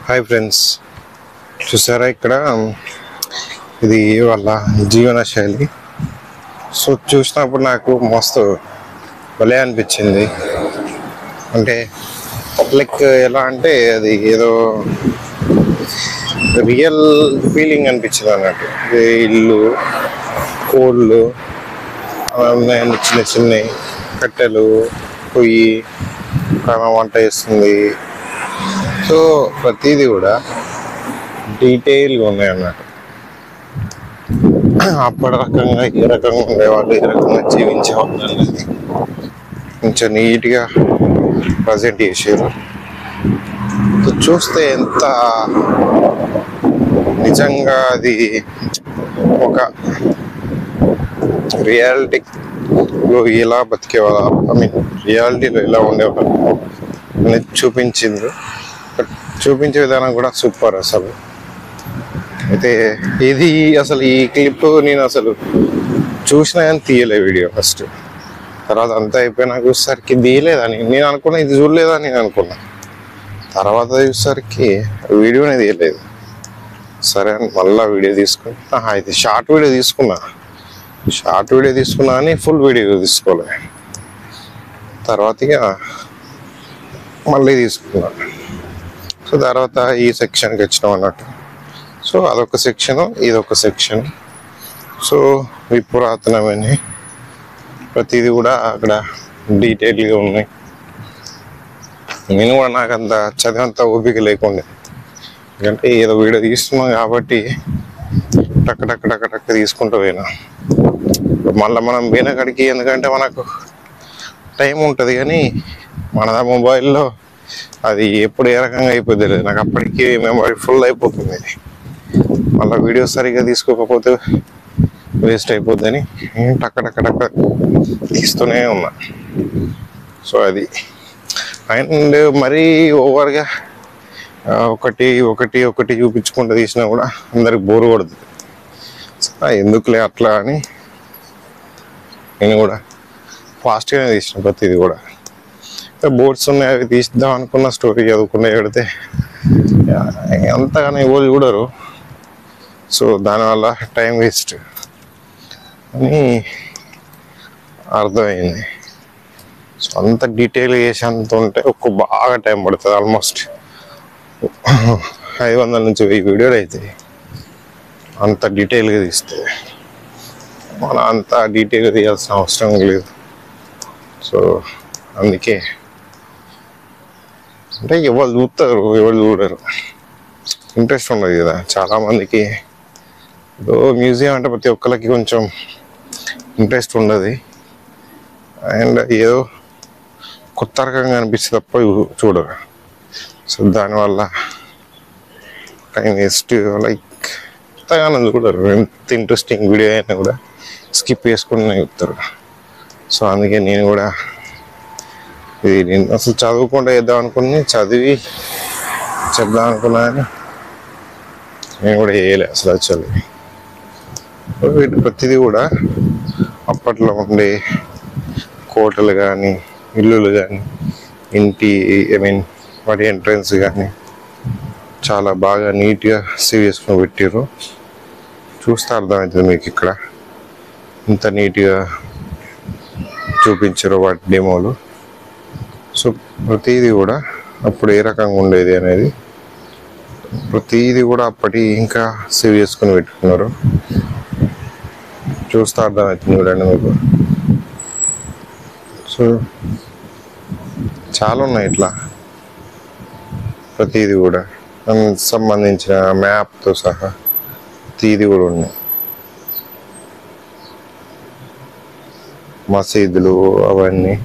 Hi friends, చూసారా ఇక్కడ ఇది వాళ్ళ జీవన శైలి. సో చూసినప్పుడు నాకు మస్తు భలే అనిపించింది. అంటే లైక్ ఎలా అంటే అది ఏదో రియల్ ఫీలింగ్ అనిపించింది అన్నట్టు. ఇల్లు, కోళ్ళు, చిన్న చిన్న కట్టెలు, పొయ్యి, వంట చేస్తుంది. సో ప్రతిదీ కూడా డీటెయిల్గా ఉన్నాయి అన్నట్టు. అప్పటి రకంగా ఏ రకంగా ఉండేవాళ్ళు, ఏ రకంగా జీవించేవాళ్ళు అనేది కొంచెం నీట్గా ప్రజెంట్ చేసారు. చూస్తే ఎంత నిజంగా అది ఒక రియాలిటీలో ఎలా బతికేవాళ్ళ, రియాలిటీలో ఎలా ఉండేవాళ్ళు అనేది చూపించింది. బట్ చూపించే విధానం కూడా సూపర్ అసలు. అయితే ఇది అసలు ఈ క్లిప్ నేను అసలు చూసినా కానీ తీయలే వీడియో. ఫస్ట్ తర్వాత అంతా అయిపోయినా చూసేసరికి తీయలేదని నేను అనుకున్నా, ఇది చూడలేదని నేను అనుకున్నా. తర్వాత చూసేసరికి వీడియోనే తీయలేదు. సరే అని మళ్ళీ వీడియో తీసుకుని, అయితే షార్ట్ వీడియో తీసుకున్నా అని ఫుల్ వీడియో తీసుకోలే. తర్వాత ఇక మళ్ళీ తీసుకున్నా. సో తర్వాత ఈ సెక్షన్కి వచ్చినాం అన్నట్టు. సో అదొక సెక్షన్, ఇదొక సెక్షన్. సో ఈ పురాతనమైన ప్రతిదీ కూడా అక్కడ డీటెయిల్గా ఉన్నాయి. నేను కూడా నాకు అంత చదివంత ఓపిక లేకుండే, ఎందుకంటే ఏదో వీడియో తీస్తున్నాం కాబట్టి టక్ తీసుకుంటూ పోయినా. మళ్ళీ మనం పోయిన కాడికి, ఎందుకంటే మనకు టైం ఉంటుంది కానీ మన మొబైల్లో అది ఎప్పుడు ఏ రకంగా అయిపోద్ది లేదు. నాకు అప్పటికి మెమరీ ఫుల్ అయిపోతుంది. మళ్ళీ వీడియో సరిగ్గా తీసుకోకపోతే వేస్ట్ అయిపోద్దని టక్క తీస్తూనే ఉన్నా. సో అది అండ్ మరీ ఓవర్గా ఒకటి చూపించుకుంటూ తీసినా కూడా అందరికి బోర్ కొడుతుంది. ఎందుకులే అట్లా అని నేను కూడా ఫాస్ట్గానే తీసిన ప్రతిది కూడా. బోర్డ్స్ ఉన్నాయి, అవి తీద్దాం అనుకున్న స్టోరీ చదువుకునే పెడితే అంతగానే ఎవరు చూడరు. సో దానివల్ల టైం వేస్ట్ అని అర్థమైంది. సో అంత డీటెయిల్ చేసేంత ఉంటే బాగా టైం పడుతుంది. ఆల్మోస్ట్ 500 నుంచి 1000 వీడియోలు అవుతాయి అంత డీటెయిల్గా తీస్తే. మనం అంత డీటెయిల్గా తీయాల్సిన అవసరం లేదు. సో అందుకే అంటే ఎవరు చూస్తారు, ఎవరు చూడరు, ఇంట్రెస్ట్ ఉండదు కదా చాలామందికి. మ్యూజియం అంటే ప్రతి ఒక్కరికి కొంచెం ఇంట్రెస్ట్ ఉండదు. అండ్ ఏదో కొత్త రకంగా అనిపిస్తుంది తప్ప చూడరు. సో దానివల్ల టైం వేస్ట్. లైక్ కొత్తగానే చూడరు. ఎంత ఇంట్రెస్టింగ్ వీడియో అయినా కూడా స్కిప్ చేసుకుని చూస్తారు. సో అందుకే నేను కూడా ఇది నేను అసలు చదువుకుంటూ చేద్దాం అనుకుని చెప్దాం అనుకున్నా కానీ నేను కూడా చేయలే అసలు. యాక్చువల్లీ వీటి ప్రతిదీ కూడా అప్పట్లో ఉండే కోటలు కానీ, ఇల్లులు కానీ, వాటి ఎంట్రన్స్ కానీ చాలా బాగా నీట్గా సేవ్ చేసుకుని పెట్టారు. చూస్తే అర్థమవుతుంది మీకు ఇక్కడ ఇంత నీట్గా చూపించారు వాటి డెమోలు. సో ప్రతిదీ కూడా అప్పుడు ఏ రకంగా ఉండేది అనేది ప్రతిదీ కూడా అప్పటి ఇంకా సేవ్ చేసుకుని పెట్టుకున్నారు. చూస్తే అర్థమవుతుంది చూడండి మీకు. సో చాలా ఉన్నాయి ఇట్లా ప్రతిదీ కూడా సంబంధించిన మ్యాప్తో సహా ప్రతిదీ కూడా ఉన్నాయి. మసీదులు అవన్నీ